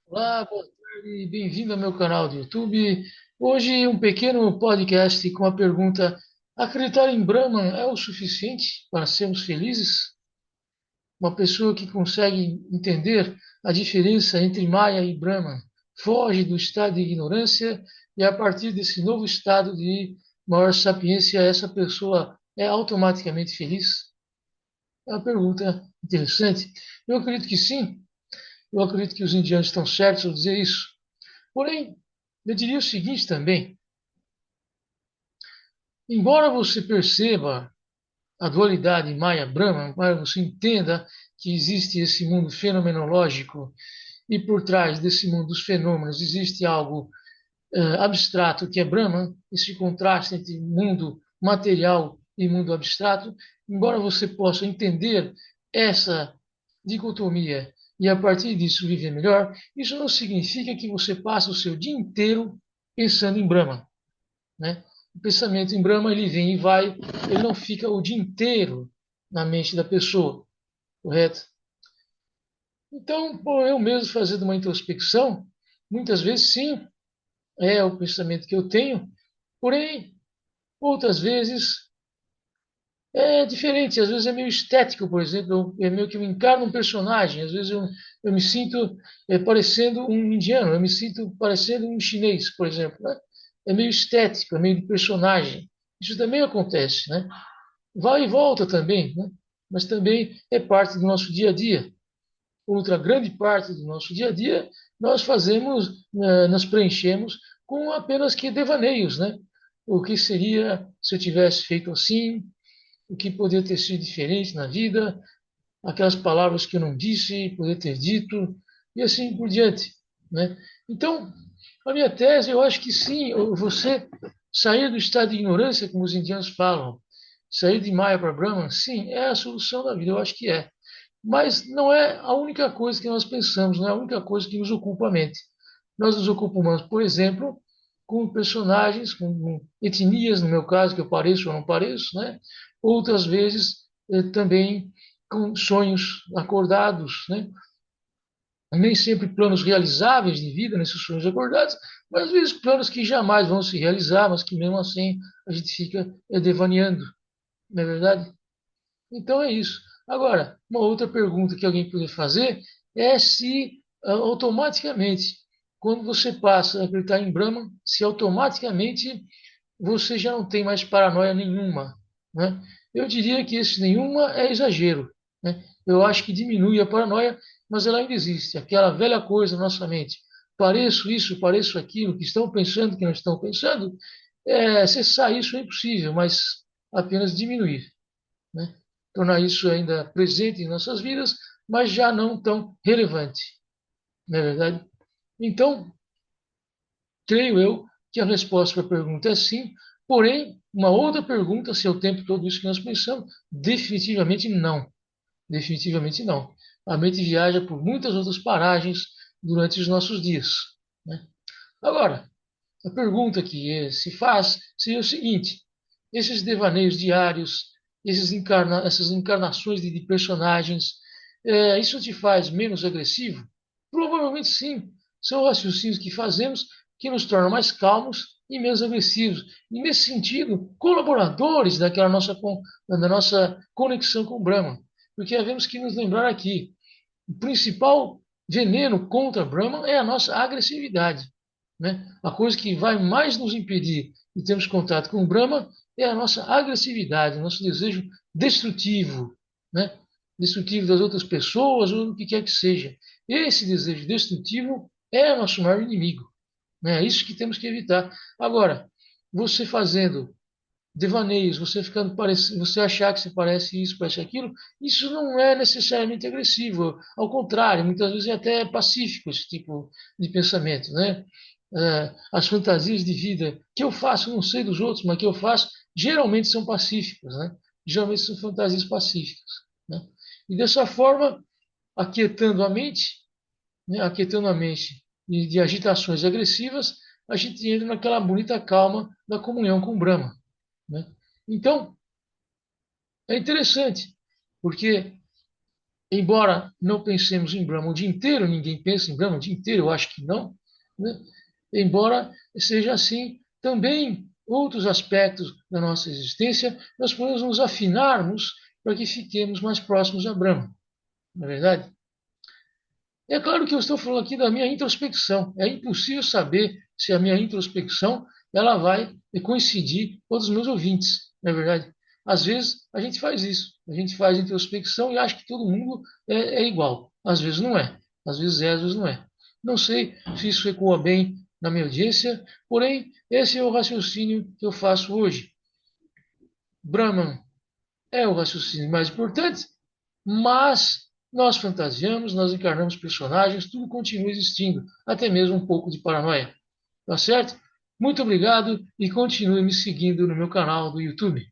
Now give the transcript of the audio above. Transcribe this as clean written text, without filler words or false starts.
Olá, boa tarde, bem-vindo ao meu canal do YouTube. Hoje um pequeno podcast com a pergunta: acreditar em Brahman é o suficiente para sermos felizes? Uma pessoa que consegue entender a diferença entre Maya e Brahman foge do estado de ignorância e a partir desse novo estado de maior sapiência, essa pessoa é automaticamente feliz? É uma pergunta interessante. Eu acredito que sim. Eu acredito que os indianos estão certos ao dizer isso. Porém, eu diria o seguinte também: embora você perceba a dualidade Maya-Brahma, embora você entenda que existe esse mundo fenomenológico e por trás desse mundo dos fenômenos existe algo abstrato que é Brahman, esse contraste entre mundo material e mundo abstrato, embora você possa entender essa dicotomia e a partir disso viver melhor, isso não significa que você passe o seu dia inteiro pensando em Brahman, né? O pensamento em Brahma ele vem e vai, ele não fica o dia inteiro na mente da pessoa, correto? Então, por eu mesmo fazendo uma introspecção, muitas vezes sim, é o pensamento que eu tenho, porém, outras vezes é diferente, às vezes é meio estético, por exemplo, é meio que eu encarno um personagem, às vezes eu me sinto parecendo um indiano, eu me sinto parecendo um chinês, por exemplo, né? É meio estético, é meio de personagem. Isso também acontece, né? Vai e volta também, né? Mas também é parte do nosso dia a dia. Outra grande parte do nosso dia a dia nós fazemos, nós preenchemos com apenas que devaneios, né? O que seria se eu tivesse feito assim? O que poderia ter sido diferente na vida? Aquelas palavras que eu não disse, poderia ter dito, e assim por diante, né? Então, a minha tese, eu acho que sim, você sair do estado de ignorância, como os indianos falam, sair de Maya para Brahman, sim, é a solução da vida, eu acho que é. Mas não é a única coisa que nós pensamos, não é a única coisa que nos ocupa a mente. Nós nos ocupamos, por exemplo, com personagens, com etnias, no meu caso, que eu pareço ou não pareço, né? Outras vezes também com sonhos acordados, né? Nem sempre planos realizáveis de vida nesses sonhos acordados, mas às vezes planos que jamais vão se realizar, mas que mesmo assim a gente fica devaneando, não é verdade? Então é isso. Agora, uma outra pergunta que alguém poderia fazer é se automaticamente, quando você passa a acreditar em Brahman, se automaticamente você já não tem mais paranoia nenhuma, né? Eu diria que esse nenhuma é exagero, né? Eu acho que diminui a paranoia, mas ela ainda existe. Aquela velha coisa na nossa mente. Pareço isso, pareço aquilo, que estão pensando, que não estão pensando. Cessar isso é impossível, mas apenas diminuir, né? Tornar isso ainda presente em nossas vidas, mas já não tão relevante, não é verdade? Então, creio eu que a resposta para a pergunta é sim, porém, uma outra pergunta, se é o tempo todo isso que nós pensamos, definitivamente não. Definitivamente não. A mente viaja por muitas outras paragens durante os nossos dias, né? Agora, a pergunta que se faz seria o seguinte: esses devaneios diários, essas encarnações de personagens, isso te faz menos agressivo? Provavelmente sim. São raciocínios que fazemos que nos tornam mais calmos e menos agressivos. E, nesse sentido, colaboradores da nossa conexão com o Brahma. Porque havemos que nos lembrar aqui: o principal veneno contra Brahman é a nossa agressividade, né? A coisa que vai mais nos impedir de termos contato com o Brahman é a nossa agressividade, o nosso desejo destrutivo, né? Destrutivo das outras pessoas ou do que quer que seja. Esse desejo destrutivo é o nosso maior inimigo, né? É isso que temos que evitar. Agora, você fazendo devaneios, você ficando parecido, você achar que você parece isso, parece aquilo, isso não é necessariamente agressivo. Ao contrário, muitas vezes é até pacífico esse tipo de pensamento, né? As fantasias de vida que eu faço, não sei dos outros, mas que eu faço, geralmente são pacíficas, né? Geralmente são fantasias pacíficas, né? E dessa forma, aquietando a mente, né? Aquietando a mente de agitações agressivas, a gente entra naquela bonita calma da comunhão com o Brahma, né? Então, é interessante, porque embora não pensemos em Brahma o dia inteiro, ninguém pensa em Brahma o dia inteiro, eu acho que não, né? Embora seja assim, também outros aspectos da nossa existência, nós podemos nos afinarmos para que fiquemos mais próximos a Brahma, não é verdade? É claro que eu estou falando aqui da minha introspecção. É impossível saber se a minha introspecção ela vai coincidir com os meus ouvintes, não é verdade? Às vezes a gente faz isso, a gente faz introspecção e acha que todo mundo é igual. Às vezes não é, às vezes é, às vezes não é. Não sei se isso ecoa bem na minha audiência, porém, esse é o raciocínio que eu faço hoje. Brahman é o raciocínio mais importante, mas nós fantasiamos, nós encarnamos personagens, tudo continua existindo, até mesmo um pouco de paranoia. Tá certo? Muito obrigado e continue me seguindo no meu canal do YouTube.